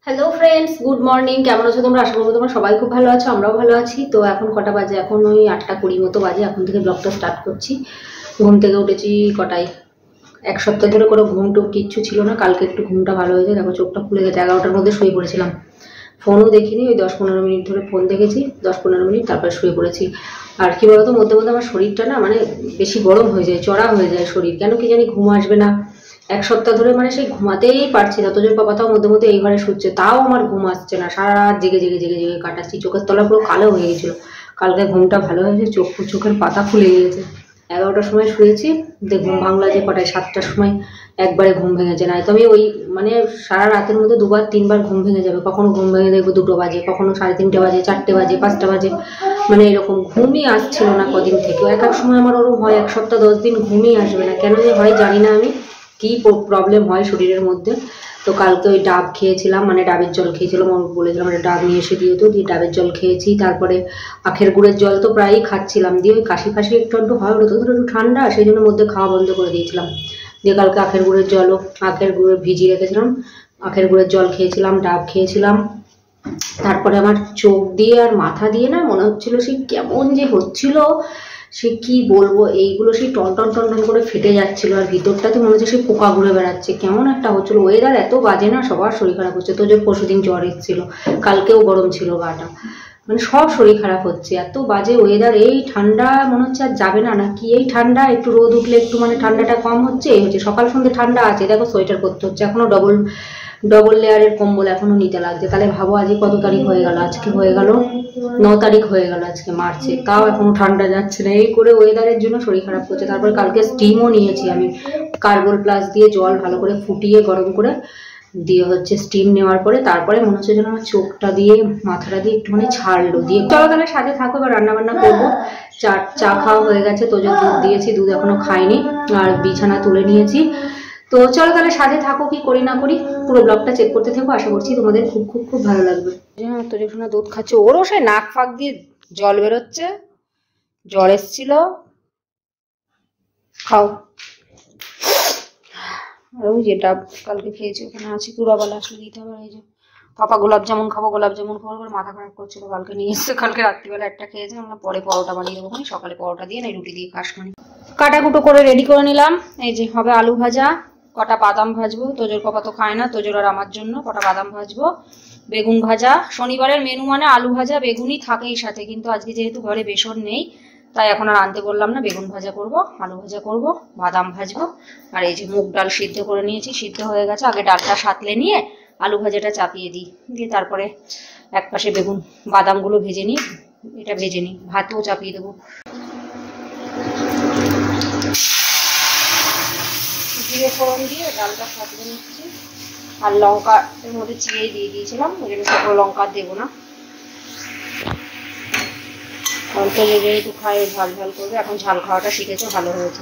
Hello friends, good morning. কেমন আছো তোমরা? আশা করবো তোমরা সবাই খুব ভালো আছো, আমরাও ভালো আছি। তো এখন কটা বাজে? এখন ওই 8:20 মতো বাজে। এখন থেকে ব্লগটা স্টার্ট করছি। ঘুম থেকে উঠেছি কটায়? এক সপ্তাহ ধরে কোনো ঘুম টুম কিচ্ছু ছিল না। কালকে একটু ঘুমটা ভালো হয়েছে, দেখো চোখটা খুলে গেছে। 11টার মধ্যে শুয়ে পড়েছিলাম, ফোনও দেখিনি। ওই 10-15 মিনিট ধরে ফোন দেখেছি, 10-15 মিনিট, তারপরে শুয়ে পড়েছি। আর কি বলতো, মধ্যে মধ্যে আমার শরীরটা না মানে বেশি গরম হয়ে যায়, চড়া হয়ে যায় শরীর, কেন কি জানি ঘুম আসবে না। এক সপ্তাহ ধরে মানে সেই ঘুমাতেই পারছি না। তোজোর পাপাটাও মধ্যে মধ্যে এই ঘরে শুচ্ছে, তাও আমার ঘুম আসছে না। সারা রাত জেগে জেগে জেগে জেগে কাটাচ্ছি, চোখের তলা পুরো কালো হয়ে গেছিলো। কালকে ঘুমটা ভালো হয়েছে, চোখের পাতা খুলে গিয়েছে। 11টার সময় শুয়েছি, ঘুম ভাঙলা যে কটায়? 7টার সময় একবারে ঘুম ভেঙেছে। না তো আমি ওই মানে সারা রাতের মধ্যে 2-3বার ঘুম ভেঙে যাবে। কখনো ঘুম ভেঙে দেখবো 2টো বাজে, কখনো 3:30 বাজে, 4টে বাজে, 5টা বাজে। মানে এরকম ঘুমই আসছিল না কদিন থেকে। এক এক সময় আমার ওরকম হয়, 1 সপ্তাহ 10 দিন ঘুমই আসবে না। কেন যে হয় জানি না আমি, কি প্রবলেম হয় শরীরের মধ্যে। তো কালকে ওই ডাব খেয়েছিলাম, মানে ডাবের জল খেয়েছিলাম। বলেছিলাম একটা ডাব নিয়ে এসে দিয়ে, তো দিয়ে ডাবের জল খেয়েছি। তারপরে আখের গুড়ের জল তো প্রায়ই খাচ্ছিলাম, দিয়ে ওই কাশি ফাঁসি একটু একটু হয়, ওটা তো একটু ঠান্ডা, সেই জন্য মধ্যে খাওয়া বন্ধ করে দিয়েছিলাম। দিয়ে কালকে আখের গুড়ের জলও, আখের গুড় ভিজিয়ে রেখেছিলাম, আখের গুড়ের জল খেয়েছিলাম, ডাব খেয়েছিলাম। তারপরে আমার চোখ দিয়ে আর মাথা দিয়ে না মনে হচ্ছিল সে কেমন যে হচ্ছিল, সে কি বলবো, এইগুলো সেই টন টন টন টন করে ফেটে যাচ্ছিল। আর ভিতরটাতে মনে হচ্ছে সে পোকা ঘুরে বেড়াচ্ছে, কেমন একটা হচ্ছিল। ওয়েদার এত বাজে না, সবার শরীর খারাপ হচ্ছে। তো যে পরশুদিন জ্বর এসেছিল, কালকেও গরম ছিল গাটা, মানে সব শরীর খারাপ হচ্ছে। এত বাজে ওয়েদার, এই ঠান্ডা মনে হচ্ছে আর যাবে না নাকি। এই ঠান্ডা একটু রোদ উঠলে একটু মানে ঠান্ডাটা কম হচ্ছে, এই হচ্ছে। সকাল সন্ধ্যে ঠান্ডা আছে, দেখো সোয়েটার করতে হচ্ছে, এখনো ডবল লেয়ারের কম্বল এখনো নিতে লাগছে। তাহলে ভাবো আজকে কত তারিখ হয়ে গেল? আজকে হয়ে গেল 9 তারিখ হয়ে গেল আজকে মার্চে, তাও এখনো ঠান্ডা যাচ্ছে না। এই করে ওয়েদারের জন্য শরীর খারাপ করছে। তারপর কালকে স্টিমও নিয়েছি আমি, কার্বল প্লাস দিয়ে জল ভালো করে ফুটিয়ে গরম করে দিয়ে হচ্ছে স্টিম নেওয়ার পরে তারপরে মনে হচ্ছে যেন আমার চোখটা দিয়ে মাথাটা দিয়ে একটুখানি ছাড়লো। দিয়ে চলো তাহলে সাথে থাকো, এবার রান্না বান্না করবো। চা খাওয়া হয়ে গেছে, তোজো দুধ দিয়েছি, দুধ এখনো খাইনি, আর বিছানা তুলে নিয়েছি। তো চলো তাহলে সাথে থাকো, কি করি না করি পুরো ব্লগটা চেক করতে থাকো। আশা করছি তোমাদের খুব খুব খুব ভালো লাগবে। তোজো শোনা দুধ খাচ্ছে, ওরও সে নাক ফাঁক দিয়ে জল বেরোচ্ছে, জ্বর এসছিল। খাও। আর ওই যে ডাব কালকে খেয়েছি ওখানে আছে, পুরোবেলা আসলে দিতে হবে। এই যে পাপা গোলাপ জামুন খাবো করে মাথা খারাপ করছিল, কালকে নিয়ে এসছে। কালকে রাত্রিবেলা একটা খেয়েছে, আমরা পরে পরোটা বানিয়ে দেবো, সকালে পরোটা দিয়ে না রুটি দিয়ে খাস মানে। কাটাকুটো করে রেডি করে নিলাম। এই যে হবে আলু ভাজা, কটা বাদাম ভাজবো। তোজোর পাপা তো খায় না, তোজোর আর আমার জন্য কটা বাদাম ভাজবো। বেগুন ভাজা, শনিবারের মেনু মানে আলু ভাজা বেগুনই থাকেই সাথে, কিন্তু আজকে যেহেতু ঘরে বেসন নেই তাই এখন আর আনতে বললাম না। বেগুন ভাজা করব, আলু ভাজা করব, বাদাম ভাজবো। আর এই যে মুগ ডাল সিদ্ধ করে নিয়েছি, সিদ্ধ হয়ে গেছে। আগে ডালটা সাঁতলে নিয়ে আলু ভাজাটা চাপিয়ে দিই, দিয়ে তারপরে এক পাশে বেগুন বাদামগুলো ভেজে নিই, এটা ভেজে নিই, ভাতও চাপিয়ে দেবো। জিরে ফোড়ন দিয়ে ডালটা সাঁতলে নিচ্ছি। আর লঙ্কা এর মধ্যে চিড়ে দিয়ে দিয়েছিলাম, ওই জন্য শুকনো লঙ্কা দেবো না। অল্প যেহেতু খায় ঝাল ঝাল করবে, এখন ঝাল খাওয়াটা শিখেছে, ভালো হয়েছে।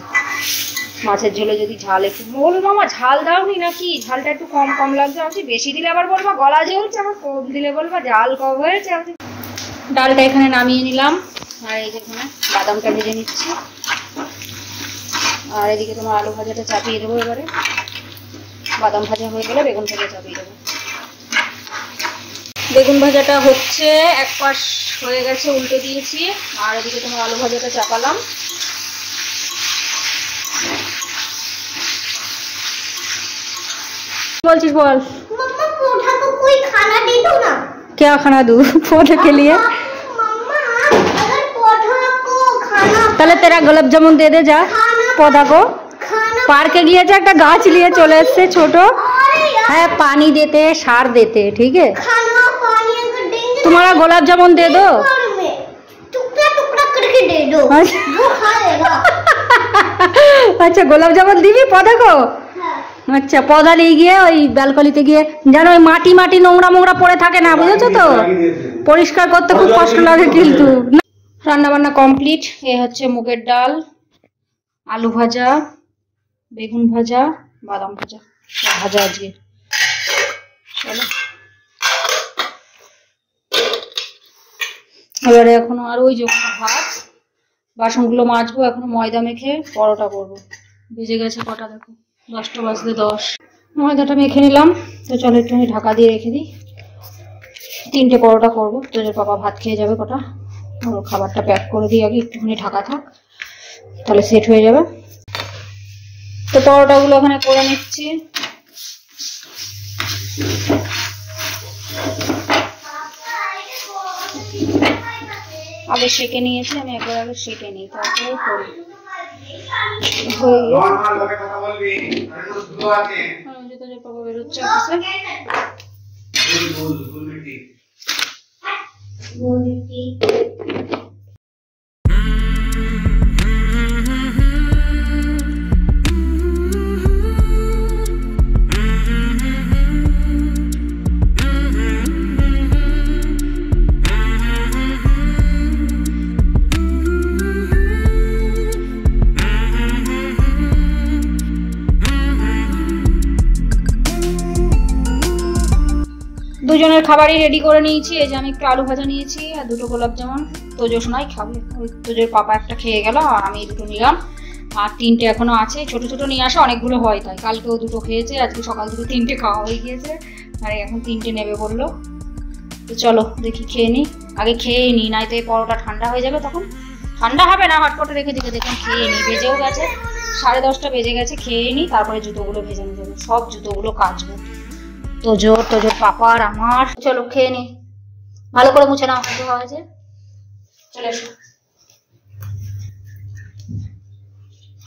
মাছের ঝোলে যদি ঝাল একটু বলবো, মামা ঝাল দাওনি নাকি, ঝালটা একটু কম কম লাগছে। আমি বেশি দিলে আবার বলবা গলা জ্বলছে, আবার কম দিলে বলবা ঝাল কম হয়েছে। ডালটা এখানে নামিয়ে নিলাম, আর এই যে এখানে বাদামটা ভেজে নিচ্ছি। আর এদিকে তোমার আলু ভাজাটা চাপিয়ে দেবো। এবারে বাদাম ভাজা হয়ে গেলে বেগুন ভাজা চাপিয়ে দেবো। বেগুন ভাজাটা হচ্ছে, এক পাশ হয়ে গেছে, উল্টে দিয়েছি। আর এদিকে তোমার আলু ভাজাটা চাপালাম। बोलचिस बोल। मम्मा पौधा को कोई खाना दे दो ना। क्या खाना दूँ पौधे के लिए? मम्मा अगर पौधा को खाना, তাহলে तेरा गुलाब जामुन दे दे जा पौधा को। पार्के গিয়েছে, একটা গাছ নিয়ে চলে এসেছে ছোট। হ্যাঁ पानी देते हैं, सार देते हैं, ठीक है। खाना पानी अगर देंगे तुम्हारा गुलाब जामुन दे दो, टुकड़ा टुकड़ा करके दे दो, वो खा लेगा। अच्छा गुलाब जामुन दीबी पौधा को? আচ্ছা পদা নিয়ে গিয়ে ওই ব্যালকনিতে গিয়ে, যেন ওই মাটি মাটি নোংরা মোংরা পড়ে থাকে না, বুঝেছো তো, পরিষ্কার করতে খুব কষ্ট লাগে। কিন্তু রান্না বান্না কমপ্লিট। এ হচ্ছে মুগের ডাল, আলু ভাজা, বেগুন ভাজা, বাদাম ভাজা, ভাজা আজকে। চলো এবারে এখনো আর ওই যে ভাত, বাসনগুলো মাজবো, এখনো ময়দা মেখে পরোটা করবো। বেজে গেছে কটা দেখো, 10টা বাজতে 10। ময়দাটা মেখে নিলাম। তো চলো একটু ঢাকা দিয়ে রেখে দিই, 3টে পরোটা করবো। তোদের বাবা ভাত খেয়ে যাবে কটা, ওর খাবারটা প্যাক করে দিই আগে, একটুখানি ঢাকা থাক, তাহলে সেট হয়ে যাবে। তো পরোটাগুলো ওখানে করে নিচ্ছি। আগে সেকে নিয়েছি আমি, একবার আগে সেকে নিই তারপরে করি। পাপা বেরোচ্ছে দুজনের খাবারই রেডি করে নিয়েছি। এই যে আমি একটু আলু ভাজা নিয়েছি আর 2টো গোলাপ জামুন। তোজো শোনাই খাবে, ওই তোজোর পাপা একটা খেয়ে গেল আর আমি 2টো নিলাম, আর 3টে এখনো আছে। ছোট ছোট নিয়ে আসা, অনেকগুলো হয় তাই। কালকেও 2টো খেয়েছে, আজকে সকাল থেকে 3টে খাওয়া হয়ে গিয়েছে, আর এখন 3টে নেবে বললো। তো চলো দেখি খেয়ে নিই, আগে খেয়েই নিই, নাই তো এই পরোটা ঠান্ডা হয়ে যাবে, তখন ঠান্ডা হবে না, হটপটে রেখে দিকে দেখুন। খেয়ে নিই, বেজেও গেছে 10:30 বেজে গেছে, খেয়ে নিই, তারপরে জুতোগুলো ভেজানো যাবে, সব জুতোগুলো কাচবো, তোজোর পাপার আমার। চলো খেয়ে নি, ভালো করে মুছে নাও, হাত ধোয়া হয়েছে। চলে এসো,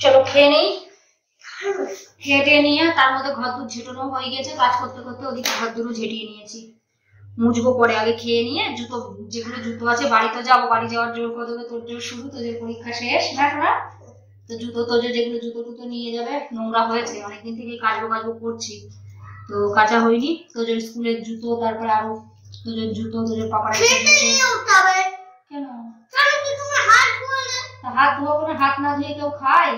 চলো খেয়ে নেই। খেয়ে নিয়ে তার মধ্যে ঘর দূর ঝেটানো হয়ে গেছে, কাজ করতে করতে ওদিকে ঘর দূরও ঝেটিয়ে নিয়েছি। মুছবো পরে, আগে খেয়ে নিয়ে জুতো, যেগুলো জুতো আছে বাড়িতে যাবো, বাড়ি যাওয়ার জোর করে দেবে, তোর জোর শুরু, তোদের পরীক্ষা শেষ না তোরা। তো জুতো তোজো যেগুলো জুতো টুতো নিয়ে যাবে, নোংরা হয়েছে অনেকদিন থেকে, কাচবো করছি তো কাঁচা হয়নি। তোদের স্কুলের জুতো, তারপরে আরো তোদের জুতো, তোদের পাপার কেন হাত ধোয়াবো না? হাত না ধুয়ে কেউ খায়?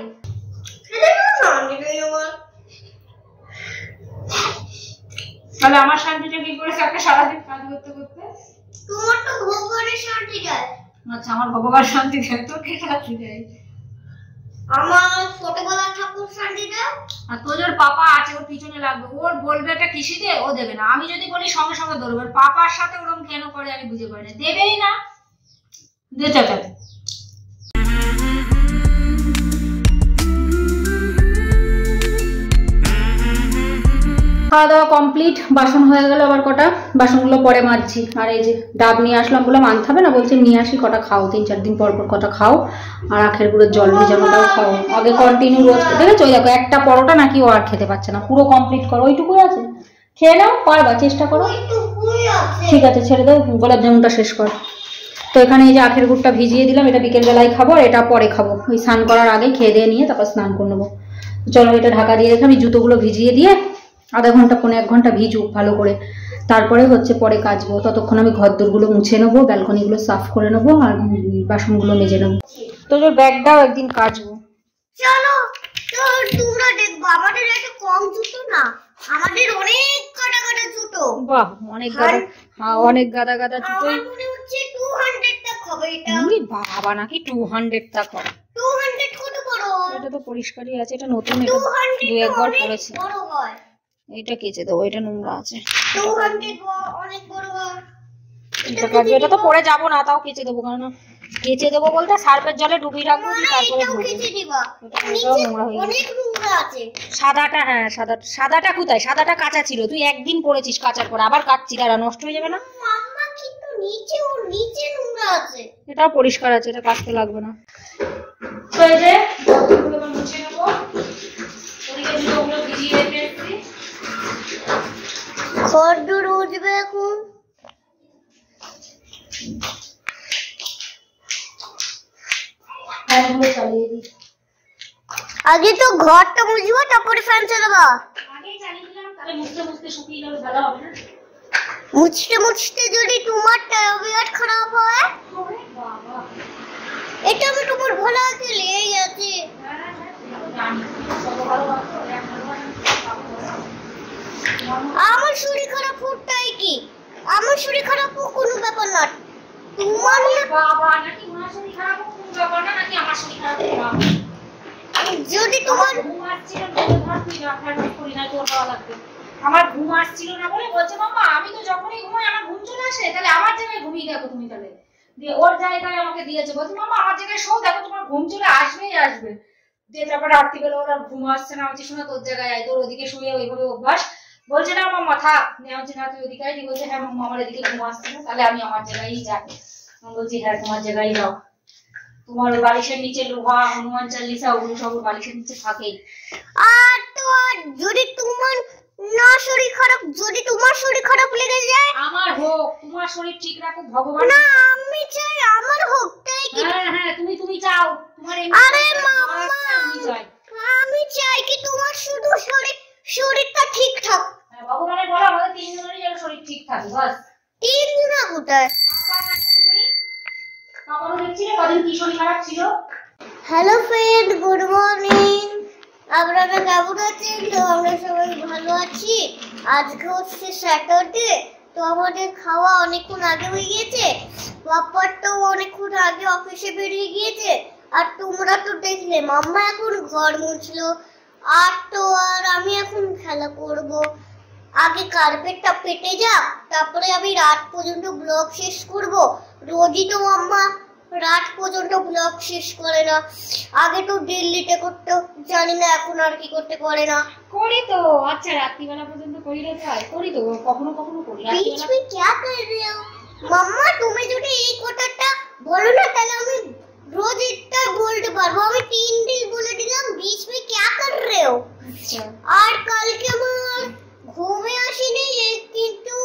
তাহলে আমার শান্তিটা কি করে থাকে সারাদিন কাজ করতে করতে? তোমার তো ভগবানের শান্তি দেয়। আচ্ছা, আমার ভগবান শান্তি দেয়, তোর কে শান্তি দেয়? আমার ছোটবেলা ঠাকুর শান্তি দেয়। আর তোদের পাপা আছে, ওর পিছনে লাগবে, ওর বলবে একটা কিসি দে, ও দেবে না। আমি যদি বলি সঙ্গে সঙ্গে ধরবে। পাপার সাথে ওরকম কেন করে আমি বুঝে পারি না, দেবেই না, দে চাচাতে। খাওয়া দাওয়া কমপ্লিট, বাসন হয়ে গেল আবার কটা, বাসনগুলো পরে মাজছি। আর এই যে ডাব নিয়ে আসলাম, বললাম আনতে হবে না, বলছে নিয়ে আসি, কটা খাও, 3-4 দিন পর পর কটা খাও, আর আখের গুঁড়োর জল ভিজানোটাও খাও। আগে কন্টিনিউ রোজ দেখেছো, ওই দেখো একটা পরোটা নাকি ও আর খেতে পারছে না, পুরো কমপ্লিট করো, ওইটুকুই আছে, খেয়ে নাও, পারবা, চেষ্টা করো। ঠিক আছে ছেড়ে দাও, গোলাপ জামুনটা শেষ কর। তো এখানে এই যে আখের গুড়টা ভিজিয়ে দিলাম, এটা বিকেল বেলায় খাবো, আর এটা পরে খাবো, ওই স্নান করার আগে খেয়ে দিয়ে নিয়ে তারপর স্নান করে নেবো। চলো এটা ঢাকা দিয়ে রেখে আমি জুতোগুলো ভিজিয়ে দিয়ে, আধা ঘন্টা 1 ঘন্টা ভিজুক ভালো করে, তারপরে হচ্ছে পরে কাচবো। ততক্ষণ আমি ঘর দোরগুলো মুছে নেবো, ব্যালকনিগুলো সাফ করে নেবো, আর বাসনগুলো মেজে নেবো। তো তোর ব্যাগটাও একদিন কাচবো। চলো, তো তোমরা দেখবো আমাদের একটা কম জুতো না, আমাদের অনেক কাটা কাটা জুতো। বাহ, অনেক গাদা, হ্যাঁ অনেক গাদা গাদা জুতো। আমার মনে হচ্ছে 200 টাকা হবে এটা। বাবা, নাকি 200 টাকা? 200 কত বড়? এটা তো পরিষ্কারই আছে, এটা নতুন, এটা 2-1 বার পরেছি। বড় হয়, এটা কেচে দেবো, এটা নোংরা আছে। 200 অনেক বড় হয়। এটা তো পরে যাবো না, তাও কেচে দেবো, কারণ কেচে দেবো বলতে সার্ফের জলে ডুবিয়ে রাখবো, তারপরে অনেক নোংরা আছে। সাদাটা, হ্যাঁ সাদাটা কোথায়? সাদাটা কাঁচা ছিল, তুই একদিন পরেছিস, কাঁচার পর আবার কাচ্ছি, তারা নষ্ট হয়ে যাবে না? মাম্মা কিন্তু নিচে নোংরা আছে। এটাও পরিষ্কার আছে, এটা কাচতে লাগবে না। তো এই যে জুতোগুলো মুছে নেবো, ওদিকে জুতোগুলো ভিজিয়ে রেখেছি। খড়দুর উঠবে এখন। আগে তো ঘরটা মুছবো, তারপরে ফ্যান চালাবো। আগে চালিয়ে দিলাম, তাহলে মুছতে মুছতে শুকিয়ে যাবে, ভালো হবে না? মুছতে মুছতে যদি তোমার তবিয়ত খারাপ হয়, বাবা এটা আমি তোমার ভালো আছে লেগে আছে। আমার শরীর খারাপ হটাই কি? আমার শরীর খারাপ কোনো ব্যাপার না। তোমার বাবা নাকি ওনার শরীর খারাপ কোনো ব্যাপার না, নাকি আমার শরীর খারাপ কোনো ব্যাপার? যদি তোমার ঘুম আসছিল, তুই রাখার করি না, তোর ভালো লাগবে। আমার ঘুম আসছিল না বলে বলছে মামা, আমি তো যখনই ঘুমাই আমার ঘুম চলে আসে, দেখো তুমি তাহলে। দিয়ে ওর জায়গায় আমাকে দিয়েছে, বলছে মামা আমার জায়গায় শো, দেখো তোমার ঘুম চলে আসবেই আসবে। দিয়ে তারপরে রাত্রিবেলা ওর আর ঘুম আসছে না, বলছি শোনা তোর জায়গায় আয়, তোর ওদিকে শুয়ে ওইভাবে অভ্যাস। বলছে না মামা থাক, বলছে না তুই ওদিকে আয়। বলছে হ্যাঁ মামা আমার এদিকে ঘুম আসছে না, তাহলে আমি আমার জায়গায় যাই। আমি বলছি হ্যাঁ তোমার জায়গায় যাও, তোমার বালিশের নিচে লোহা হনুমান চালিসা ওগুলো সব বালিশের নিচে থাকেই। আর তো যদি তোমার শরীর খারাপ লেগে যায়, আমার হোক, তোমার শরীর ঠিক রাখো ভগবান। না আমি চাই আমার হোক, তাই কি? হ্যাঁ তুমি চাও তোমার। আরে মাম্মা আমি চাই কি তোমার শুধু শরীরটা ঠিক থাক। ভগবানের বলো আমাদের তিনজনেরই যেন শরীর ঠিক থাকে বাস। তিনজনা কোথায়? তুমি আমারও দেখছি রে কদিন কি শরীর খারাপ ছিল। Hello friend, good morning. আপনারা কেমন আছেন? তো আমরা সবাই ভালো আছি। আজকে হচ্ছে স্যাটারডে, তো আমাদের খাওয়া অনেকক্ষণ আগে হয়ে গিয়েছে। বাপ্পারটাও অনেকক্ষণ আগে অফিসে বেরিয়ে গিয়েছে। আর তোমরা তো দেখলে মাম্মা এখন ঘর মুছলো, আর আমি এখন খেলা করব। আগে কার্পেটটা পেটে যাক, তারপরে আমি রাত পর্যন্ত ব্লগ শেষ করব। রোজই তো মাম্মা রাত পর্যন্ত ব্লগ শেষ করে না। আগে তো দিল্লিতে করতো, জানি না এখন আর কি করতে পারে না। করি তো, আচ্ছা রাত্রিবেলা পর্যন্ত করি না, তাই করি তো, কখনো কখনো করি। बीच में क्या कर रहे हो মাম্মা? তুমি যদি এই কথাটা বলো না তাহলে আমি রোজ এটা বলতে পারবো। আমি 3 দিন বলে দিলাম बीच में क्या कर रहे हो। আচ্ছা আর কালকে আমার ঘুমে আসেনি, কিন্তু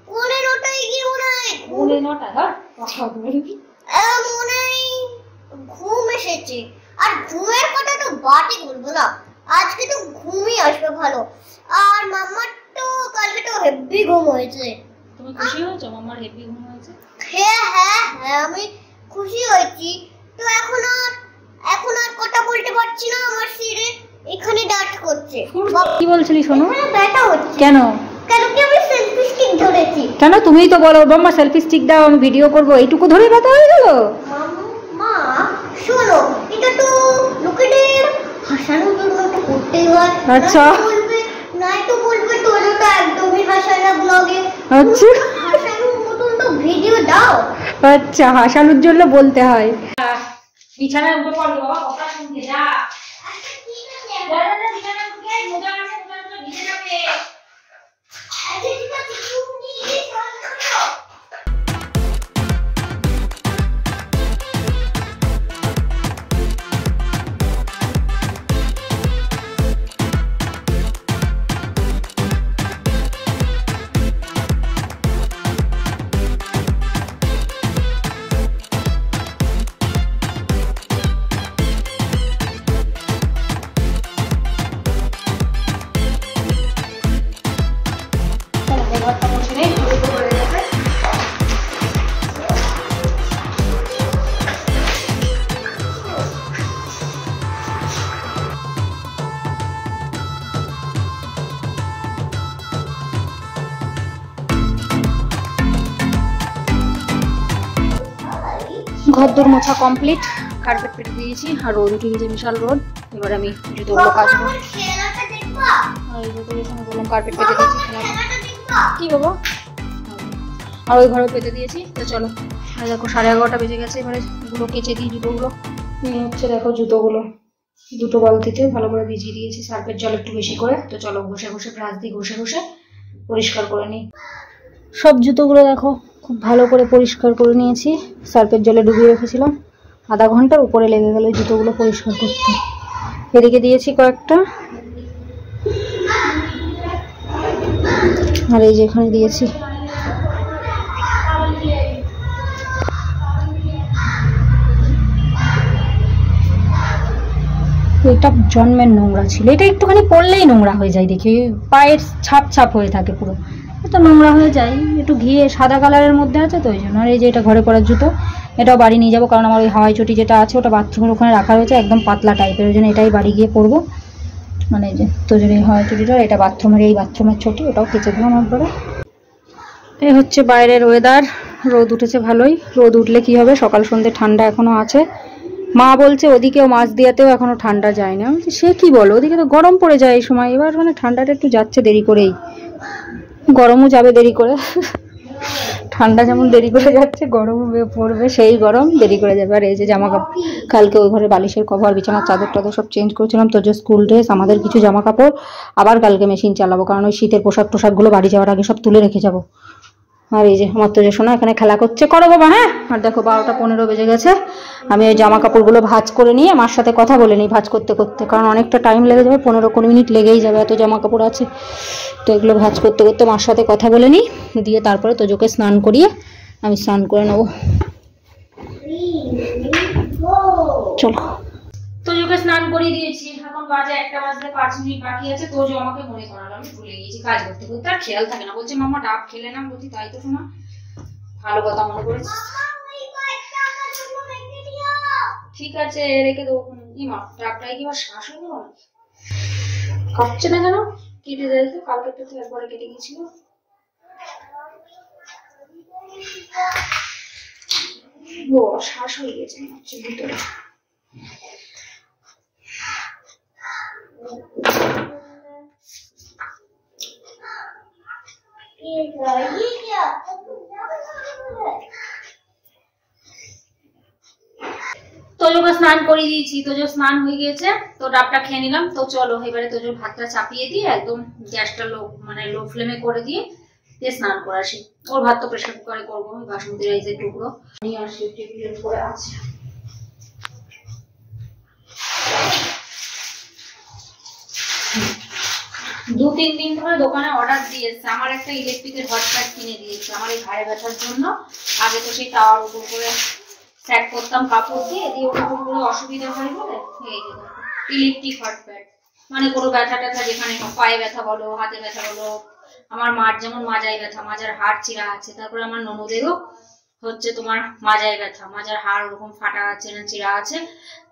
9টায় গিয়ে মনে হয় মনে নটা হ্যাঁ মনে হয় ঘুম এসেছে। আর ঘুমের কথা তো বাটি বলবো না, আজকে তো ঘুমই আসবে ভালো। আর মাম্মার তো কালকে তো হেভি ঘুম হয়েছে। তুমি খুশি হয়েছো মামার হেভি ঘুম হয়েছে? হ্যাঁ আমি খুশি হয়েছি। তো এখন আর কথা বলতে পারছি না, আমার শিরে এখানে ডাট করছে। কি বলছিলি শোনো? ব্যথা হচ্ছে। কেন কি আমি সেলফি স্টিক ধরেছি। কেন? তুমিই তো বলো মাম্মা সেলফি স্টিক দাও, আমি ভিডিও করব, এইটুকু ধরে ব্যথা হয়ে গেল? মা শোনো, এটা তো লোকেদের হাসানোর জন্য তো করতেই হয়। আচ্ছা নাই তো বলবে তোরা তো একদমই হাসায় না ব্লগে। আচ্ছা হাসানোর মতন তো ভিডিও দাও। আচ্ছা হাসানোর জন্য বলতে হয়। বিছানায় উঠে পড়ো বাবা, কথা শুনতে যা। আচ্ছা ঠিক আছে, বিছানায় উঠে মোজা আছে, মোজা ভিজে যাবে। আচ্ছা ঠিক আছে, তুমি এই কাজ করো। ঘরদোর মোছা কমপ্লিট, কার্পেট পেতে দিয়েছি, আর রোদ উঠে গেছে, বিশাল রোদ। এবার আমি জুতোগুলো কাচবো। খেলাটা দেখবা? আর এই জুতো গেছে, আমি বললাম কার্পেট পেতে দিয়েছি, খেলাটা দেখবা? কি বাবা? আর ওই ঘরেও পেতে দিয়েছি। তো চলো, আর দেখো 11:30 বেজে গেছে, এবারে গুলো কেচে দিই জুতোগুলো। এই হচ্ছে দেখো জুতোগুলো, দুটো বালতিতে ভালো করে ভিজিয়ে দিয়েছি সার্ফের জল একটু বেশি করে। তো চলো ঘষে ঘষে ব্রাশ দিয়ে ঘষে ঘষে পরিষ্কার করে নিই। সব জুতোগুলো দেখো খুব ভালো করে পরিষ্কার করে নিয়েছি, সার্ফের জলে ডুবিয়ে রেখেছিলাম। আধা ঘন্টার উপরে লেগে গেল জুতোগুলো পরিষ্কার করতে। এদিকে দিয়েছি কয়েকটা, আর এই যে এখানে দিয়েছি। এটা জন্মের নোংরা ছিল, এটা একটুখানি পড়লেই নোংরা হয়ে যায়, দেখি পায়ের ছাপ ছাপ হয়ে থাকে পুরো, এটা নোংরা হয়ে যায়। একটু ঘিয়ে সাদা কালারের মধ্যে আছে তো ওই জন্য। আর এই যে এটা ঘরে পরার জুতো, এটাও বাড়ি নিয়ে যাবো, কারণ আমার ওই হাওয়াই চটি যেটা আছে ওটা বাথরুমের ওখানে রাখা রয়েছে, একদম পাতলা টাইপের, ওই জন্য এটাই বাড়ি গিয়ে পরবো। মানে এই যে তোজোর এই হাওয়াই চটিটা, এটা বাথরুমের, এই বাথরুমের চটি, ওটাও কেচে দিলাম একবারে। এই হচ্ছে বাইরের ওয়েদার, রোদ উঠেছে ভালোই। রোদ উঠলে কি হবে, সকাল সন্ধ্যে ঠান্ডা এখনো আছে। মা বলছে ওদিকেও মাছ দিয়াতেও এখনো ঠান্ডা যায়নি। আমি বলছি সে কি বলো, ওদিকে তো গরম পড়ে যায় এই সময়, এবার মানে ঠান্ডাটা একটু যাচ্ছে দেরি করেই, গরমও যাবে দেরি করে। ঠান্ডা যেমন দেরি করে যাচ্ছে, গরম পড়বে সেই গরম দেরি করে যাবে। আর এই যে জামা কাপড়, কালকে ওই ঘরে বালিশের কভার, বিছানার চাদর টাদর সব চেঞ্জ করেছিলাম। তো যে স্কুল ড্রেস, আমাদের কিছু জামা কাপড় আবার কালকে মেশিন চালাবো, কারণ ওই শীতের পোশাক টোশাকগুলো বাড়ি যাওয়ার আগে সব তুলে রেখে যাবো। আর এই যে আমার তো যে শোনা এখানে খেলা করছে, করো বাবা। হ্যাঁ, আর দেখো 12টা 15 বেজে গেছে। আমি ওই জামা কাপড়গুলো ভাঁজ করে নিয়ে মার সাথে কথা বলে নিই ভাঁজ করতে করতে, কারণ অনেকটা টাইম লেগে যাবে, 15-20 মিনিট লেগেই যাবে, এত জামা কাপড় আছে। তো এগুলো ভাঁজ করতে করতে মার সাথে কথা বলে নিই, দিয়ে তারপরে তোজোকে স্নান করিয়ে আমি স্নান করে নেবো। চলো, তোজোকে স্নান করিয়ে দিয়েছি, এখন বাজে 1টা বাজতে 5 মিনিট বাকি আছে। তোজো আমাকে মনে করালো, আমি ভুলে গিয়েছি কাজ করতে করতে, আর খেয়াল থাকে না। বলছে মাম্মা ডাব খেলে না, বলছি তাই তো শোনা, ভালো কথা মনে করেছি। ঠিক আছে রেখে দেবো। মা ডাবটাই কি আবার শ্বাস হয়ে গেল, কাটছে না কেন? কেটে যায় তো, কালকে তো একবারে কেটে গেছিল। ও শ্বাস হয়ে গেছে ভিতরে। তোজোকে স্নান করিয়ে দিয়েছি, তোজো স্নান হয়ে গিয়েছে। তো ডাবটা খেয়ে নিলাম। তো চলো এবারে তোজোর ভাতটা চাপিয়ে দিয়ে একদম গ্যাসটা লো ফ্লেমে করে দিয়ে স্নান করে আসি। ওর ভাত তো প্রেসার কুকারে করবো, আমি বাসমতি রাইসের টুকরো নিয়ে আসি, টেবিলের উপরে আছে। দু তিন দিন ধরে দোকানে অর্ডার দিয়েছে, আমার একটা ইলেকট্রিকের হটপ্যাড কিনে দিয়েছে আমার এই ঘাড়ে ব্যথার জন্য। আগে তো সেই তাওয়ার উপর করে স্যাট করতাম কাপড় দিয়ে, ওটার উপরে অসুবিধা হয় বলে এই যে দেখো ইলেকট্রিক হটপ্যাড। মানে কোনো ব্যথা ট্যাথা যেখানে পায়ে ব্যথা বলো, হাতে ব্যথা বলো, আমার মার যেমন মাজায় ব্যথা, মাজার হাড় চিরা আছে, তারপরে আমার ননদেরও হচ্ছে তোমার মাজায় ব্যথা, মাজার হাড় ওরকম ফাটা আছে না চিরা আছে।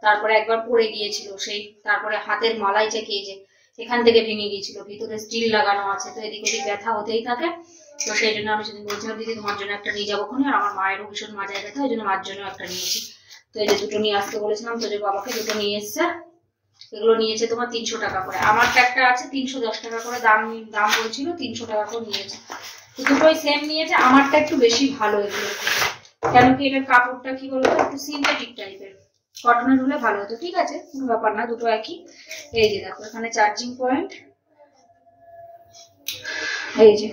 তারপরে একবার পড়ে গিয়েছিল সেই, তারপরে হাতের মালাই চেকে যে এখান থেকে ভেঙে গিয়েছিল, ভিতরে স্টিল লাগানো আছে, তো এদিক ওদিক ব্যথা হতেই থাকে। তো সেই জন্য আমি সেদিন বলছিলাম দিদি তোমার জন্য একটা নিয়ে যাবো ওখানে, আর আমার মায়েরও ভীষণ মাজায় ব্যথা, ওই জন্য মার জন্য একটা নিয়েছি। তো এই যে দুটো নিয়ে আসতে বলেছিলাম, তো যে বাবাকে দুটো নিয়ে এসছে। এগুলো নিয়েছে তোমার 300 টাকা করে, আমারটা একটা আছে 310 টাকা করে দাম বলছিল, 300 টাকা করে নিয়েছে। তো দুটোই সেম নিয়েছে, আমারটা একটু বেশি ভালো এগুলো, কেন কি এটার কাপড়টা কি বলতো একটু সিনথেটিক টাইপের, কটনের হলে ভালো হতো। ঠিক আছে, কোনো ব্যাপার না, দুটো একই। এই যে দেখো এখানে চার্জিং পয়েন্ট, এই যে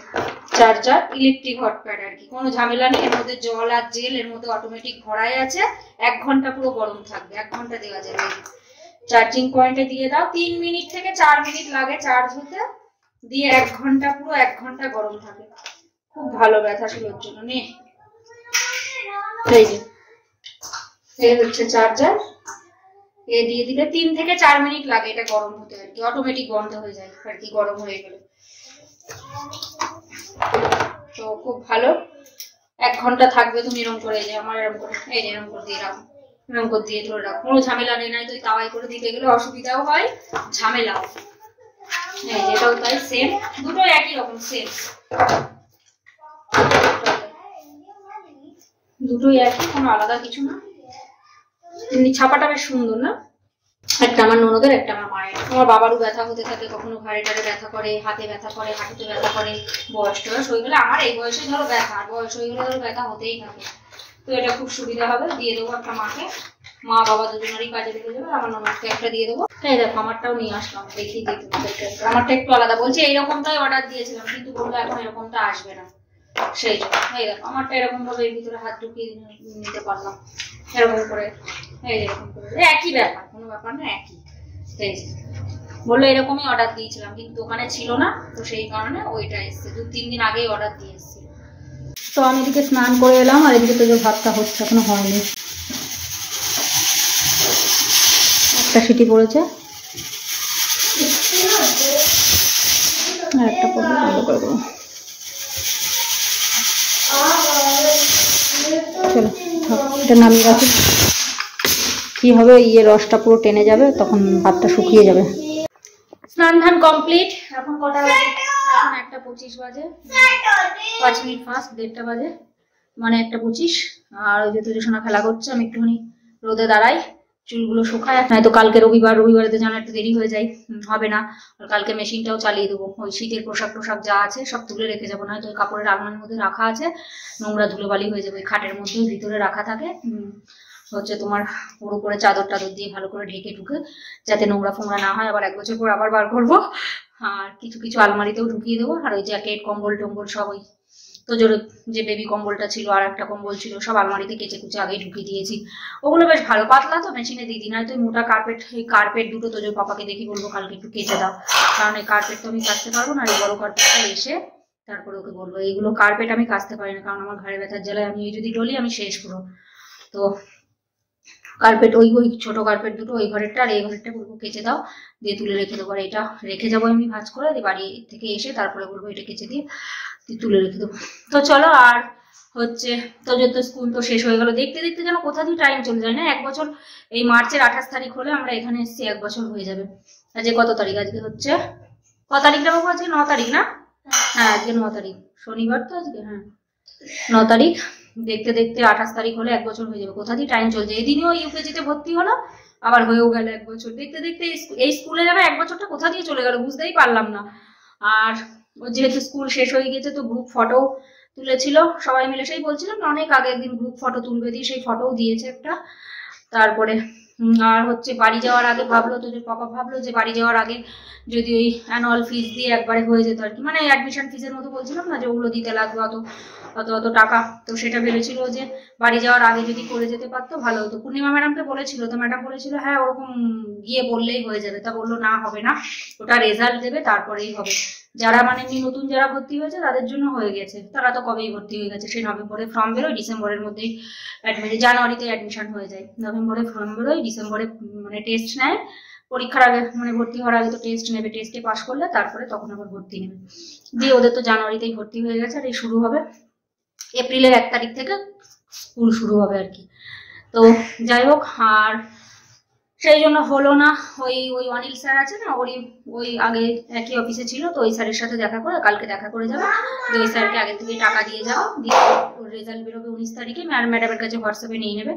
চার্জার, ইলেকট্রিক হটপ্যাড আর কি, কোনো ঝামেলা নেই। এর মধ্যে জল আর জেল, এর মধ্যে অটোমেটিক ভরাই আছে, 1 ঘন্টা পুরো গরম থাকবে, 1 ঘন্টা দেওয়া যাবে। চার্জিং পয়েন্টে দিয়ে দাও, 3 মিনিট থেকে 4 মিনিট লাগে চার্জ হতে, দিয়ে 1 ঘন্টা পুরো 1 ঘন্টা গরম থাকে, খুব ভালো ব্যথা শুলোর জন্য। নে এই যে এই হচ্ছে চার্জার, এ দিয়ে দিলে 3 থেকে 4 মিনিট লাগে এটা গরম হতে আর কি, অটোমেটিক বন্ধ হয়ে যায় আর কি গরম হয়ে গেলে। তো খুব ভালো, 1 ঘন্টা থাকবে। তুমি এরকম করে, এই যে আমার এরকম করে, এই যে এরকম করে দিয়ে রাখো, এরকম করে দিয়ে ধরে রাখো, কোনো ঝামেলা নেই। নাই তো তাওয়াই করে দিতে গেলে অসুবিধাও হয়, ঝামেলাও। এই যে এটাও তাই, সেম, দুটো একই রকম সেম, দুটোই একই, কোনো আলাদা কিছু না। এমনি ছাপাটা বেশ সুন্দর না, একটা আমার ননদের, একটা আমার মায়ের। আমার বাবারও ব্যথা হতে থাকে, কখনো ঘাড়ে টাড়ে ব্যথা করে, হাতে ব্যথা করে, হাঁটুতে ব্যথা করে, বয়স টয়স হয়ে গেলে, আমার এই বয়সে ধরো ব্যথা, আর বয়স হয়ে গেলে ধরো ব্যথা হতেই থাকে। তো এটা খুব সুবিধা হবে, দিয়ে দেবো একটা মাকে, মা বাবা দুজনেরই কাজে লেগে যাবে। আমার ননদকে একটা দিয়ে দেবো। এই দেখো আমারটাও নিয়ে আসলাম, দেখিয়ে দিই তোমাদেরকে। আমারটা একটু আলাদা, বলছে এইরকমটাই অর্ডার দিয়েছিলাম, কিন্তু বললো এখন এরকমটা আসবে না, সেই জন্য। এই দেখো আমারটা এরকম ভাবে এর ভিতরে হাত ঢুকিয়ে নিতে পারলাম, এরকম করে, এই এরকম করে, একই ব্যাপার, কোনো ব্যাপার না, একই। এই যে বললো এরকমই অর্ডার দিয়েছিলাম, কিন্তু দোকানে ছিল না, তো সেই কারণে ওইটা এসছে, 2-3 দিন আগেই অর্ডার দিয়ে এসছে। তো আমি এদিকে স্নান করে এলাম, আর এদিকে তো যে ভাতটা হচ্ছে, এখনো হয়নি, একটা সিটি পড়েছে, আর একটা পড়লে বন্ধ করে দেবো। চলো এটা নামিয়ে রাখি, কি হবে রসটা পুরো টেনে যাবে, তখন ভাতটা শুকিয়ে যাবে। স্নান ধান কমপ্লিট, এখন কটা বাজে? এখন 1:25 বাজে, 5 মিনিট ফাস্ট, 1:30 বাজে, মানে 1:25। আর ওই যে তুই সোনা খেলা করছে, আমি একটুখানি রোদে দাঁড়াই, চুলগুলো শুকায়, নয়তো কালকে রবিবারে তো জানো একটু দেরি হয়ে যায়, হবে না। আর কালকে মেশিনটাও চালিয়ে দেবো, ওই শীতের পোশাক যা আছে সব তুলে রেখে যাবো, নয়তো ওই কাপড়ের আলমারির মধ্যে রাখা আছে, নোংরা ধুলোবালি হয়ে যাবে। ওই খাটের মধ্যে ভিতরে রাখা থাকে, হচ্ছে তোমার পুরো করে চাদর টাদর দিয়ে ভালো করে ঢেকে ঢুকে, যাতে নোংরা ফোংরা না হয়। আবার 1 বছর পর আবার বার করবো। আর কিছু কিছু আলমারিতেও ঢুকিয়ে দেবো। আর ওই জ্যাকেট কম্বল টম্বল সব ওই তো যে বেবি কম্বলটা ছিল আর একটা কম্বল ছিল সব আলমারিতে কেচে কুচে আগেই ঢুকিয়ে দিয়েছি। ওগুলো বেশ ভালো পাতলা, তো মেশিনে দিয়ে দিই। নয়তো মোটা কার্পেট দুটো তো পাপাকে দেখি বলবো কালকে একটু কেচে দাও, কারণ এই কার্পেট তো আমি কাচতে পারবো না। আর এই বড় কার্পেটটা এসে তারপরে ওকে বলবো। এইগুলো কার্পেট আমি কাচতে পারি না, কারণ আমার ঘাড়ে ব্যথার জ্বালায় আমি যদি ডলি আমি শেষ পুরো। তো কার্পেট ওই ছোট কার্পেট দুটো ওই ঘরেরটা আর এই ঘরেরটা বলবো কেচে দাও, দিয়ে তুলে রেখে দেবো। আর এটা রেখে যাবো আমি ভাঁজ করে, বাড়ি থেকে এসে তারপরে বলবো এটা কেচে দিয়ে তুলে রেখে দেবো। তো চলো, আর হচ্ছে তোজোর তো স্কুল তো শেষ হয়ে গেল। দেখতে দেখতে যেন কোথা দিয়ে টাইম চলে যায় না। 1 বছর, এই মার্চের 28 তারিখ হলে আমরা এখানে এসেছি 1 বছর হয়ে যাবে। আজকে কত তারিখ? আজকে হচ্ছে কত তারিখ বাবু? আজকে 9 তারিখ না? হ্যাঁ আজকে 9 তারিখ, শনিবার তো আজকে। হ্যাঁ 9 তারিখ, দেখতে দেখতে 28 তারিখ হলে 1 বছর হয়ে যাবে। কোথা দিয়ে টাইম চলছে। এদিনও ইউকেজিতে ভর্তি হলো, আবার হয়েও গেল 1 বছর। দেখতে দেখতে এই স্কুলে যাবে 1 বছরটা কোথা দিয়ে চলে গেল বুঝতেই পারলাম না। আর যেহেতু স্কুল শেষ হয়ে গেছে তো গ্রুপ ফটো তুলেছিল সবাই মিলে, সেই বলছিলাম অনেক আগে একদিন গ্রুপ ফটো তুলবে, দিয়ে সেই ফটোও দিয়েছে একটা। তারপরে আর হচ্ছে বাড়ি যাওয়ার আগে ভাবলো, তো যে পাপা ভাবলো যে বাড়ি যাওয়ার আগে যদি ওই অ্যানুয়াল ফিস দিয়ে একবারে হয়ে যেত আর কি, মানে অ্যাডমিশন ফিসের মতো বলছিলাম না যে ওগুলো দিতে লাগবে অত টাকা, তো সেটা ভেবেছিল যে বাড়ি যাওয়ার আগে যদি করে যেতে পারতো ভালো হতো। পূর্ণিমা ম্যাডামকে বলেছিল, তো ম্যাডাম বলেছিল হ্যাঁ ওরকম গিয়ে বললেই হয়ে যাবে। তা বললো না হবে না, ওটা রেজাল্ট দেবে তারপরেই হবে। যারা মানে নতুন যারা ভর্তি হয়েছে তাদের জন্য হয়ে গেছে, তারা তো কবেই ভর্তি হয়ে গেছে। সেই নভেম্বরে ফর্ম বেরোয়, ডিসেম্বরের মধ্যেই জানুয়ারিতে অ্যাডমিশন হয়ে যায়। নভেম্বরে ফর্ম বেরোয়, ডিসেম্বরে মানে টেস্ট নেয় পরীক্ষার আগে, মানে ভর্তি হওয়ার আগে তো টেস্ট নেবে, টেস্টে পাস করলে তারপরে তখন আবার ভর্তি নেবে। দিয়ে ওদের তো জানুয়ারিতেই ভর্তি হয়ে গেছে। আর এই শুরু হবে এপ্রিলের 1 তারিখ থেকে স্কুল শুরু হবে আর কি। তো যাই হোক, আর সেই জন্য হলো না। ওই অনিল স্যার আছে না, ওই আগে একই অফিসে ছিল, তো ওই স্যারের সাথে দেখা করে কালকে দেখা করে যাবো। তো ওই স্যারকে আগে থেকে টাকা দিয়ে যাবো, দিয়ে ওর রেজাল্ট বেরোবে 19 তারিখে, ম্যাডামের কাছে হোয়াটসঅ্যাপে নিয়ে নেবে।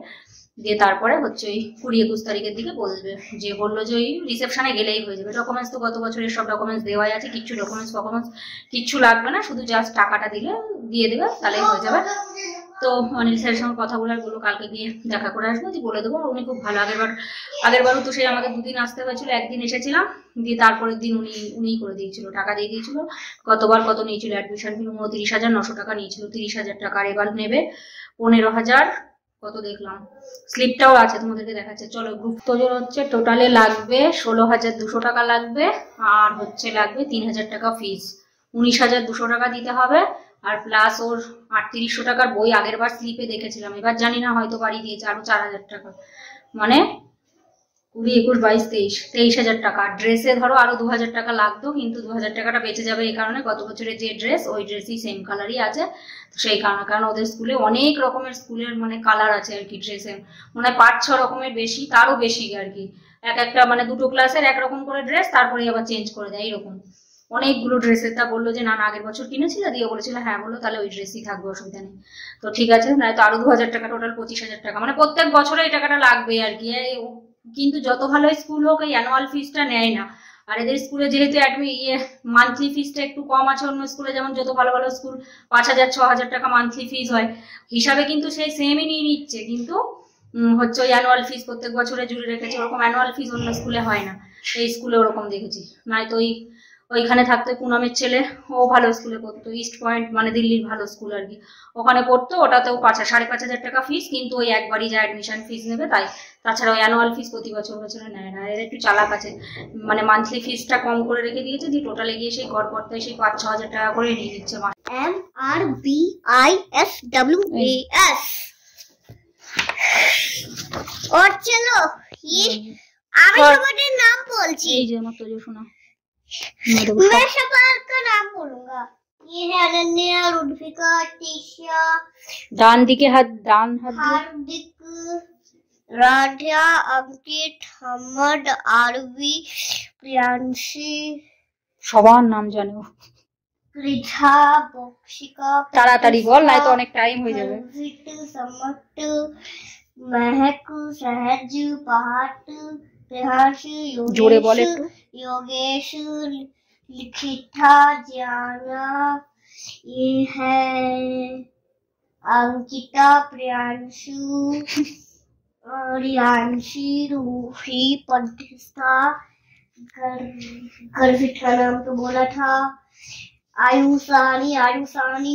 দিয়ে তারপরে হচ্ছে ওই 20-21 তারিখের দিকে বলবে, যে বললো যে ওই রিসেপশনে গেলেই হয়ে যাবে। ডকুমেন্টস তো গত বছরের সব ডকুমেন্টস দেওয়াই আছে, কিচ্ছু ডকুমেন্টস কিচ্ছু লাগবে না, শুধু জাস্ট টাকাটা দিয়ে দেবে তাহলেই হয়ে যাবে। তো অনিল স্যারের সঙ্গে কথা বলে বললো কালকে গিয়ে দেখা করে আসবো, দিয়ে বলে দেবো। উনি খুব ভালো, আগেরবারও তো সেই আমাকে 2 দিন আসতে হয়েছিল, 1 দিন এসেছিলাম, দিয়ে তারপরের দিন উনিই করে দিয়েছিল, টাকা দিয়ে দিয়েছিল। গতবার কত নিয়েছিল অ্যাডমিশন ফি? 29,900 টাকা নিয়েছিল, 30,000 টাকা। আর এবার নেবে 15,000 কত দেখলাম, স্লিপটাও আছে তোমাদেরকে দেখাচ্ছে। চলো, গ্রুপ তোজোর হচ্ছে টোটালে লাগবে 16,200 টাকা লাগবে, আর হচ্ছে লাগবে 3,000 টাকা ফিস, 19,200 টাকা দিতে হবে। আর প্লাস ওর 3800 টাকার বই আগের বার স্লিপে দেখেছিলাম, এবার জানি না হয়তো বাড়ি দিয়েছে আরো 4,000 টাকা, মানে 20, 21, 22, 23,000 টাকা। ড্রেসে ধরো আরো 2,000 টাকা লাগতো, কিন্তু 2,000 টাকাটা বেঁচে যাবে এই কারণে গত বছরের যে ড্রেস ওই ড্রেসই সেম কালারই আছে, তো সেই কারণে। কারণ ওদের স্কুলে অনেক রকমের স্কুলের মানে কালার আছে আর কি ড্রেসে, মনে হয় 5-6 রকমের বেশি, তারও বেশি আর কি। একটা মানে 2টো ক্লাসের একরকম করে ড্রেস, তারপরে আবার চেঞ্জ করে দেয় এরকম অনেকগুলো ড্রেসের। তা বললো যে না আগের বছর কিনেছিল, দিয়ে বলেছিল হ্যাঁ, বললো তাহলে ওই ড্রেসই থাকবে, অসুবিধা নেই। তো ঠিক আছে, নয়তো আরো 2,000 টাকা, টোটাল 25,000 টাকা, মানে প্রত্যেক বছরে এই টাকাটা লাগবে আর কি। কিন্তু যত ভালো স্কুল হোক এই অ্যানুয়াল ফিসটা নেয় না। আর এদের স্কুলে যেহেতু মান্থলি ফিসটা একটু কম আছে, অন্য স্কুলে যেমন যত ভালো ভালো স্কুল 5,000-6,000 টাকা মান্থলি ফিস হয়, হিসাবে কিন্তু সেই সেমই নিয়ে নিচ্ছে। কিন্তু হচ্ছে ওই অ্যানুয়াল ফিস প্রত্যেক বছরে জুড়ে রেখেছে, ওরকম অ্যানুয়াল ফিস অন্য স্কুলে হয় না, এই স্কুলে ওরকম দেখেছি। নয়তো ওইখানে থাকতো পুনমের ছেলে, ও ভালো স্কুলে পড়তো, ইস্ট পয়েন্ট মানে দিল্লির ভালো স্কুল আর কি, ওখানে পড়তো। ওটাতেও 5,500 টাকা ফিস, কিন্তু ওই একবারই যা অ্যাডমিশন ফিস নেবে তাই। তাছাড়া ওই অ্যানুয়াল ফিস প্রতি বছরে নেয় না। এর একটু চালাক আছে, মানে মান্থলি ফিসটা কম করে রেখে দিয়েছে, দিয়ে টোটালে গিয়ে সেই গড়পড়তায় সেই 5-6 হাজার টাকা করে নিয়ে নিচ্ছে। MRBISWAS। और चलो ये আমি তোমাদের নাম বলছি, এই যে আমার তোজো শোনা, मैं सबका नाम बोलूंगा। ये है अनन्या, रुद्विका, टीशा, ডান হাত हार्दिक, राध्या, अंकित, हमद, आरवी, प्रियांशी, সবার নাম জানো। রিধা, বক্সিকা, তাড়াতাড়ি বল, নাই তো অনেক টাইম হয়ে যাবে। সমট, महक सहज पाठ प्रहास जोरे बोले एकटू। योगेश लिखिता जाना ये है अंकिता प्रियांशु रियांशी रूही प्रतिष्ठा गर्भित का नाम तो बोला था आयुषानी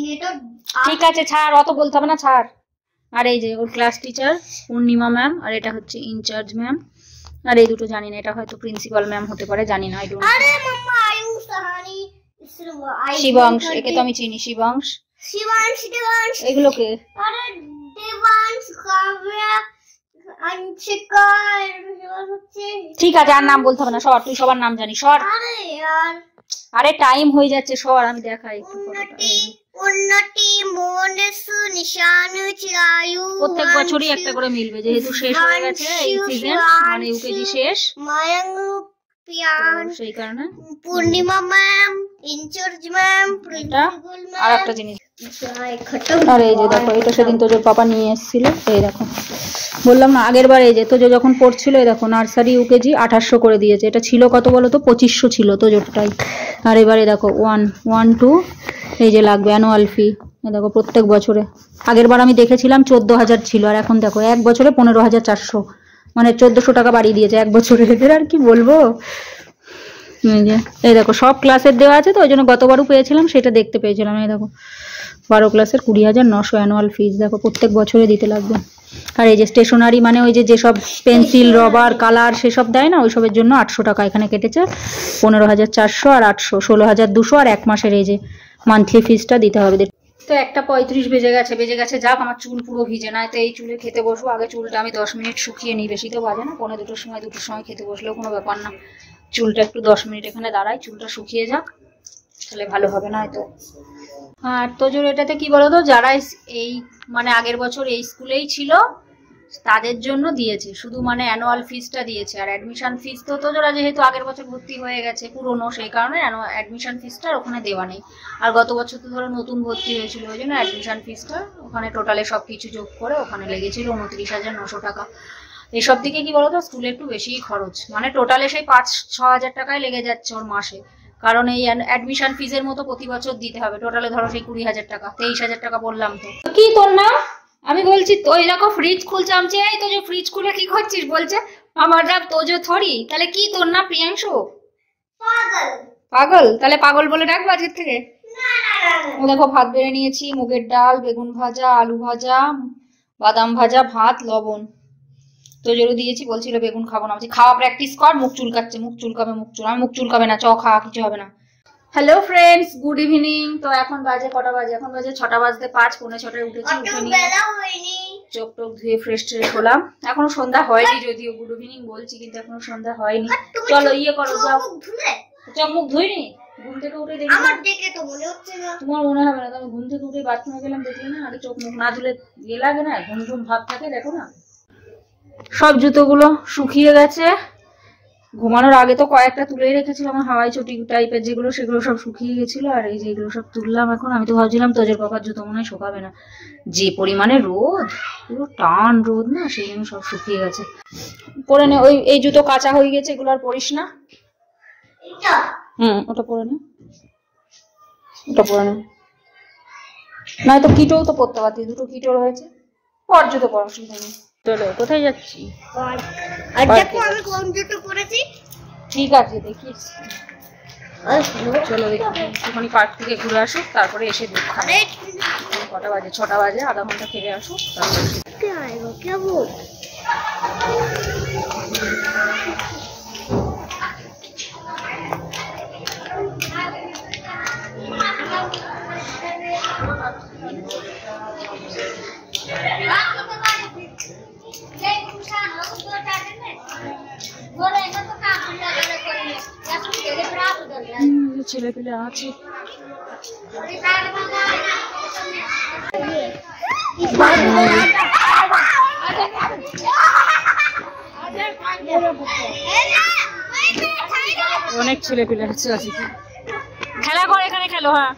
ने तो ঠিক আছে ছাড়, অত বলতে হবে না, ছাড়। আর এই যে ওর ক্লাস টিচার পূর্ণিমা ম্যাম, আর এটা হচ্ছে ইনচার্জ ম্যাম, আর এই দুটো জানি না, এটা হয়তো প্রিন্সিপাল ম্যাম হতে পারে, জানি না। अरे मम्मा आयुषानी শিবাংশ, একে তো আমি চিনি, শিবাংশ, शिवांश देवांश এগুলোকে। अरे देवांश काव्या अंशिका ঠিক আছে, আর নাম বলতে হবে না, সর, তুই সবার নাম জানিস, সর। अरे यार আরে টাইম হয়ে যাচ্ছে, সর, আমি দেখাই একটু ফটোটা। उन्नति मोनस निशान चिरायु প্রত্যেক বছরই একটা করে মিলবে, যেহেতু শেষ হয়ে গেছে এই সিজন, মানে ইউকেজি শেষ, मयंक पियान সেই কারণে। पूर्णिमा मैम इंचार्ज मैम এটা प्रिंसिपल আর একটা জিনিস, আর এই যে দেখো, এটা সেদিন তোজোর পাপা নিয়ে এসেছিল, এই দেখো, বললাম না আগের বার, এই যে তোজো যখন পড়ছিল, এই দেখো নার্সারি ইউকেজি 2800 করে দিয়েছে, এটা ছিল কত বলো তো, 2500 ছিল তোজোরটাই। আর এবারে দেখো 1, 2 এই যে লাগবে অ্যানুয়াল ফি, দেখো প্রত্যেক বছরে। আগের বার আমি দেখেছিলাম 14,000 ছিল, আর এখন দেখো এক বছরে 15,400, মানে 1400 টাকা বাড়িয়ে দিয়েছে এক বছরে, এদের আর কি বলবো। এই দেখো সব ক্লাসের দেওয়া আছে, তো ওই জন্য গতবারও পেয়েছিলাম, সেটা দেখতে পেয়েছিলাম। এই দেখো 12 ক্লাসের 20,900 অ্যানুয়াল ফিজ, দেখো প্রত্যেক বছরে দিতে লাগবে। আর এই যে স্টেশনারি, মানে ওই যে যেসব পেন্সিল রবার কালার সেসব দেয় না, ওইসবের জন্য 800 টাকা এখানে কেটেছে, 15,400 আর 800, 16,200, আর এক মাসের এই যে মান্থলি ফিজটা দিতে হবে। তো 1:35 বেজে গেছে, যাক আমার চুল পুরো ভিজে না, তো এই চুলে খেতে বসবো। আগে চুলটা আমি 10 মিনিট শুকিয়ে নিই, বেশি তো বাজে না, 2:45 সময় খেতে বসলেও কোনো ব্যাপার না, চুলটা একটু 10 মিনিট এখানে দাঁড়াই, চুলটা শুকিয়ে যাক, তাহলে ভালো হবে না হয়তো। আর তোজোর এটাতে কি বলতো, যারা এই মানে আগের বছর এই স্কুলেই ছিল তাদের জন্য দিয়েছে, শুধু মানে অ্যানুয়াল ফিজটা দিয়েছে, আর অ্যাডমিশন ফিজ তো তোজোরা যেহেতু আগের বছর ভর্তি হয়ে গেছে পুরনো, সেই কারণে অ্যাডমিশন ফিজটা ওখানে দেওয়া নেই। আর গত বছর তো ধরো নতুন ভর্তি হয়েছিল, ওই জন্য অ্যাডমিশন ফিজটা ওখানে টোটালে সব কিছু যোগ করে ওখানে লেগেছিল 29,900 টাকা। এসব দিকে কি বলতো, স্কুলে একটু বেশিই খরচ, মানে টোটালে সেই 5-6 হাজার টাকায় লেগে যাচ্ছে ওর মাসে, কারণ এই অ্যাডমিশন ফিজের মতো প্রতি বছর দিতে হবে, টোটালে ধরো সেই 20,000 টাকা, 23,000 টাকা বললাম। তো কি তোর না, আমি বলছি তো এই দেখো ফ্রিজ খুলছে, আমি এই তোজো ফ্রিজ খুলে কি করছিস, বলছে আমার নাম তোজো থরি, তাহলে কি তোর নাম প্রিয়াংশু? পাগল, তাহলে পাগল বলে ডাকবো আজকের থেকে। ও দেখো ভাত বেড়ে নিয়েছি, মুগের ডাল, বেগুন ভাজা, আলু ভাজা, বাদাম ভাজা, ভাত, লবণ। তোজোরও দিয়েছি, বলছিল বেগুন খাবো না, বলছি খাওয়া প্র্যাকটিস কর, মুখ চুলকাচ্ছে, মুখ চুলকাবে, আমি মুখ চুলকাবে না, চ খা, কিছু হবে না। Hello friends, good evening. তো এখন বাজে কটা বাজে, এখন বাজে 6টা বাজতে 5, 5:45 উঠেছি, উঠে নিয়ে চোখ টোক ধুয়ে ফ্রেশ ট্রেশ হলাম, এখনো সন্ধ্যা হয়নি, যদিও গুড ইভিনিং বলছি কিন্তু এখনো সন্ধ্যা হয়নি। চলো ইয়ে করো, যাও। চোখ মুখ ধুইনি, ঘুম থেকে উঠে দেখি, আমার দেখে তো মনে হচ্ছে না। তোমার মনে হবে না, তুমি ঘুম থেকে উঠে বাথরুমে গেলাম, দেখলে না, আগে চোখ মুখ না ধুলে ইয়ে লাগে না, ঘুম ঘুম ভাব থাকে, দেখো না। সব জুতোগুলো শুকিয়ে গেছে, ঘুমানোর আগে তো কয়েকটা তুলেই রেখেছিলাম, আমার হাওয়াই চটি টাইপের যেগুলো, সেগুলো সব শুকিয়ে গেছিল। আর এই যে এগুলো সব তুললাম এখন। আমি তো ভাবছিলাম তোজোর পাপার জুতো মনে হয় শুকাবে না, যে পরিমাণে রোদ, পুরো টান রোদ না, সেই জন্য সব শুকিয়ে গেছে। পরে নে, ওই এই জুতো কাঁচা হয়ে গেছে, এগুলো আর পরিস না। ওটা পরে নে, ওটা পরে নে, নয়তো কিটোও তো পরতে পারতি, দুটো কিটো রয়েছে, পর জুতো পর, অসুবিধা নেই। চলো, কোথায় যাচ্ছি? আর দেখো আমি কোন জুতো পরেছি। ঠিক আছে, দেখিস। চলো দেখি, একটুখানি পার্ক থেকে ঘুরে আসুক, তারপরে এসে দুধ খাবে। কটা বাজে? 6টা বাজে, আধা ঘন্টা খেলে আসুক, তারপরে কেমন ছেলে পেলে আছে। অনেক ছেলে পেলে আছে, খেলা করে, এখানে খেলো। হ্যাঁ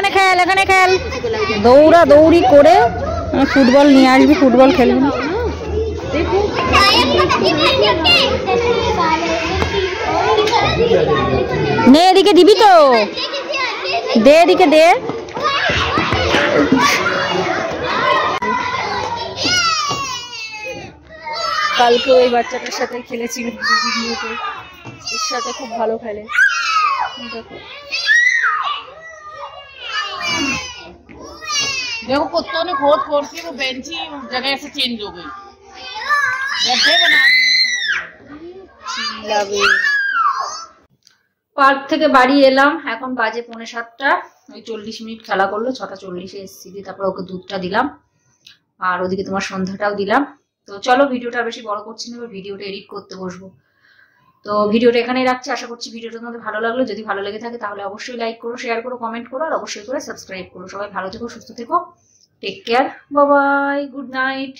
এখানে খেল, এখানে খেল। দৌড়া দৌড়ি করে ফুটবল নিয়ে আসবি, ফুটবল খেলবি। নে এদিকে দিবি তো, দে এদিকে দে। কালকে ওই বাচ্চাটার সাথে খেলেছিল ভিডিওতে, এর সাথে খুব ভালো খেলে। देखो कुत्तों ने खोद खोद के वो बेंच ही जगह से चेंज हो गई, गड्ढे बना दिए। পার্ক থেকে বাড়ি এলাম, এখন বাজে 6:45। ওই 40 মিনিট খেলা করলো, 6:40-এ এসেছি। তারপর ওকে দুধটা দিলাম, আর ওদিকে তোমার সন্ধ্যাটাও দিলাম। তো চলো ভিডিওটা বেশি বড় করছি না, এবার ভিডিওটা এডিট করতে বসবো। তো ভিডিওটা এখানেই রাখছি। আশা করছি ভিডিওটা তোমাদের ভালো লাগলো। যদি ভালো লেগে থাকে তাহলে অবশ্যই লাইক করো, শেয়ার করো, কমেন্ট করো, আর অবশ্যই করে সাবস্ক্রাইব করো। সবাই ভালো থেকো, সুস্থ থেকো, take care, bye bye, good night.